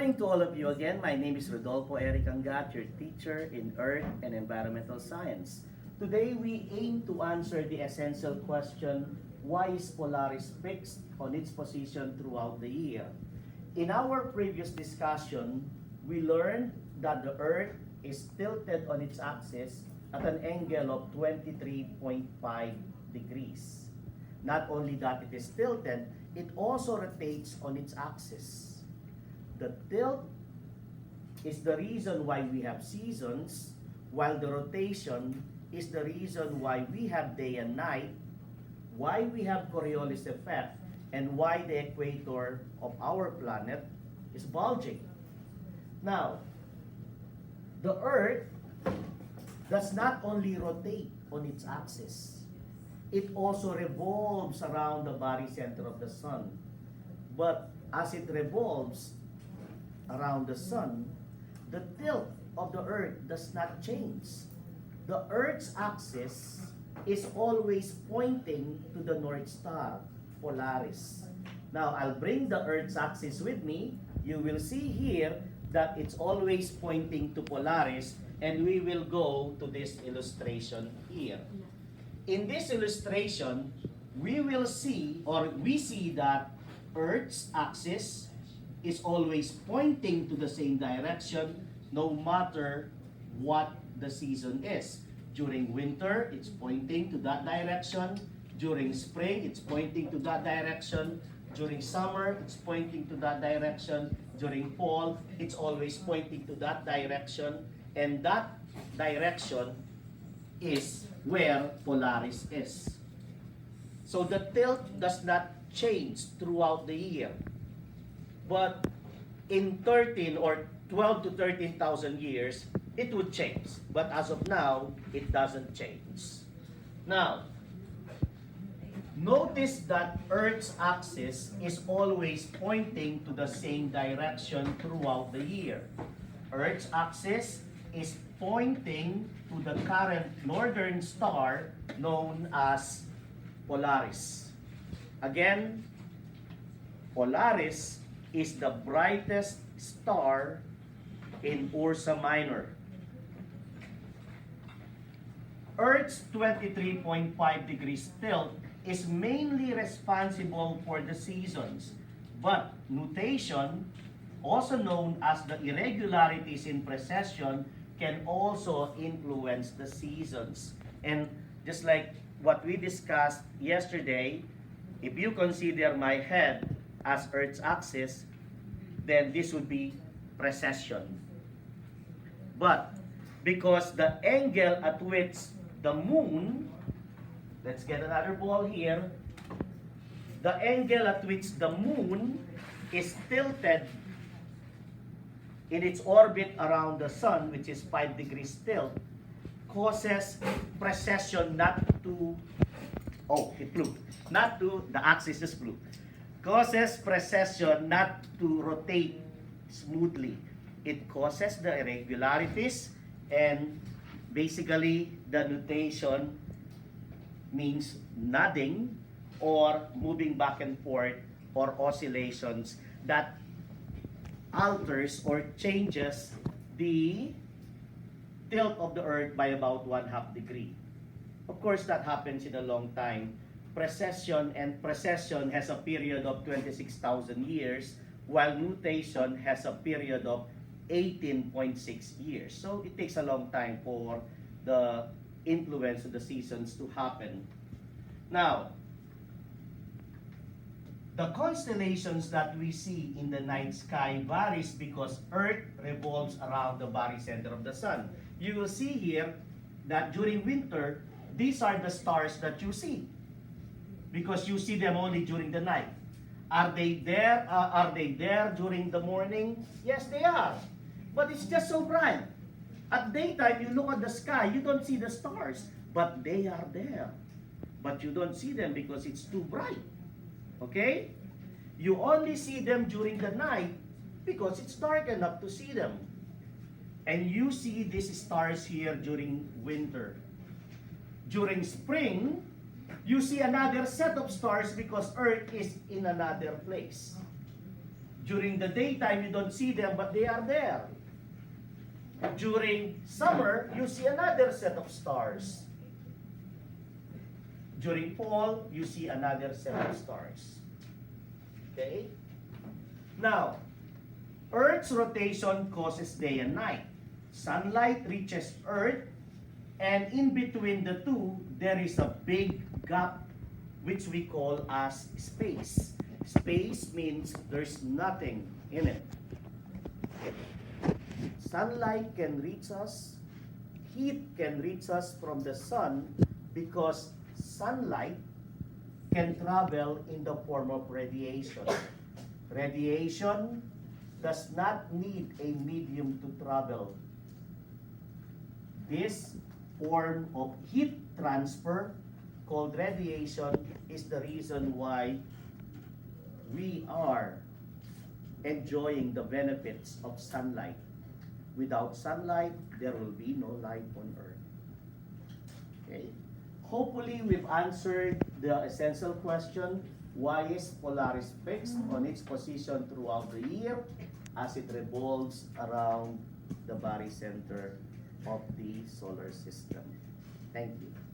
morning to all of you again. My name is Rodolfo Eric Angat, your teacher in Earth and Environmental Science. Today we aim to answer the essential question, why is Polaris fixed on its position throughout the year? In our previous discussion, we learned that the Earth is tilted on its axis at an angle of 23.5 degrees. Not only that it is tilted, it also rotates on its axis. The tilt is the reason why we have seasons, while the rotation is the reason why we have day and night, why we have Coriolis effect, and why the equator of our planet is bulging. Now, the Earth does not only rotate on its axis, it also revolves around the barycenter of the sun. But as it revolves around the sun, the tilt of the Earth does not change. The Earth's axis is always pointing to the North Star, Polaris. Now, I'll bring the Earth's axis with me. You will see here that it's always pointing to Polaris, and we will go to this illustration here. In this illustration, we will see, or we see that Earth's axis is always pointing to the same direction no matter what the season is. During winter, it's pointing to that direction. During spring, it's pointing to that direction. During summer, it's pointing to that direction. During fall, it's always pointing to that direction. And that direction is where Polaris is. So the tilt does not change throughout the year. But in 13 or 12 to 13,000 years, it would change. But as of now, it doesn't change. Now, notice that Earth's axis is always pointing to the same direction throughout the year. Earth's axis is pointing to the current northern star known as Polaris. Again, Polaris is the brightest star in Ursa Minor. Earth's 23.5 degrees tilt is mainly responsible for the seasons, but nutation, also known as the irregularities in precession, can also influence the seasons. And just like what we discussed yesterday, if you consider my head as Earth's axis, then this would be precession. But because the angle at which the moon, let's get another ball here, the angle at which the moon is tilted in its orbit around the sun, which is 5 degrees tilt, causes precession not to, oh, it flew, not to, the axis just flew, causes precession not to rotate smoothly. It causes the irregularities, and basically the nutation means nodding or moving back and forth or oscillations that alters or changes the tilt of the Earth by about 1/2 degree. Of course, that happens in a long time. Precession has a period of 26,000 years, while nutation has a period of 18.6 years. So it takes a long time for the influence of the seasons to happen. Now, the constellations that we see in the night sky varies because Earth revolves around the barycenter of the sun. You will see here that during winter, these are the stars that you see, because you see them only during the night. Are they there? Are they there during the morning? Yes, they are. But it's just so bright. At daytime, you look at the sky, you don't see the stars, but they are there. But you don't see them because it's too bright. Okay? You only see them during the night because it's dark enough to see them. And you see these stars here during winter. During spring, you see another set of stars because Earth is in another place. During the daytime, you don't see them, but they are there. During summer, you see another set of stars. During fall, you see another set of stars. Okay? Now, Earth's rotation causes day and night. Sunlight reaches Earth, and in between the two, there is a big gap which we call as space. Space means there's nothing in it. Sunlight can reach us, heat can reach us from the sun because sunlight can travel in the form of radiation. Radiation does not need a medium to travel. This form of heat transfer called radiation is the reason why we are enjoying the benefits of sunlight. Without sunlight, there will be no life on Earth. Okay? Hopefully, we've answered the essential question, why is Polaris fixed on its position throughout the year as it revolves around the barycenter of the solar system? Thank you.